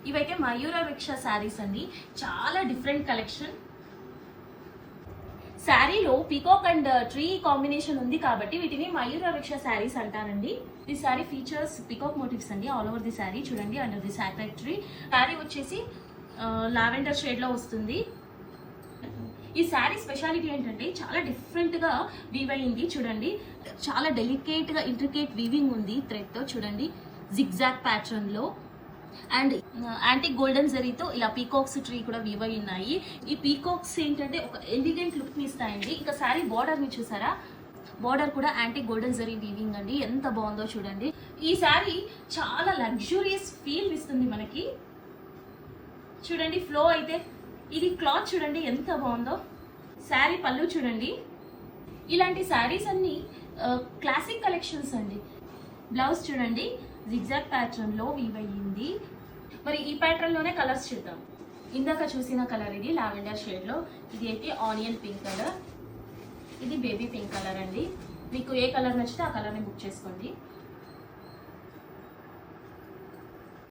ఇవైతే మయూర వృక్ష శారీస్ అండి, చాలా డిఫరెంట్ కలెక్షన్. శారీలో పీకాక్ అండ్ ట్రీ కాంబినేషన్ ఉంది కాబట్టి వీటిని మయూర వృక్ష శారీస్ అంటారండి. ఈ శారీ ఫీచర్స్ పీకాక్ మోటివ్స్ అండి ఆల్ ఓవర్ ది శారీ. చూడండి under the sacred tree. Sari వచ్చేసి లావెండర్ షేడ్ లో వస్తుంది. ఈ శారీ స్పెషాలిటీ ఏంటంటే చాలా డిఫరెంట్ గా వీవ్ అయింది. చూడండి చాలా డెలికేట్ గా ఇంట్రికేట్ వీవింగ్ ఉంది థ్రెడ్ తో. చూడండి జిగ్జాగ్ ప్యాటర్న్ లో అండ్ యాంటిక్ గోల్డెన్ జరీతో ఇలా పీకాక్స్ ట్రీ కూడా వీవ్ అయి ఉన్నాయి. ఈ పీకాక్స్ ఏంటంటే ఒక ఎలిగెంట్ లుక్ ని ఇస్తాయండి. ఇంకా శారీ బార్డర్ ని చూసారా, బార్డర్ కూడా యాంటిక్ గోల్డెన్ జరీ వీవింగ్ అండి, ఎంత బాగుందో చూడండి. ఈ శారీ చాలా లగ్జూరియస్ ఫీల్ ఇస్తుంది మనకి. చూడండి ఫ్లో అయితే ఇది క్లాత్ చూడండి ఎంత బాగుందో. శారీ పళ్ళు చూడండి. ఇలాంటి శారీస్ అన్ని క్లాసిక్ కలెక్షన్స్ అండి. బ్లౌజ్ చూడండి జిగ్జాగ్ ప్యాటర్న్ లో వీవ్ అయ్యింది. మరి ఈ ప్యాటర్న్ లోనే కలర్స్ చూద్దాం. ఇందాక చూసిన కలర్ ఇది లావెండర్ షేడ్ లో, ఇది అయితే ఆనియన్ పింక్ కలర్, ఇది బేబీ పింక్ కలర్ అండి. మీకు ఏ కలర్ నచ్చితే ఆ కలర్ ని బుక్ చేసుకోండి.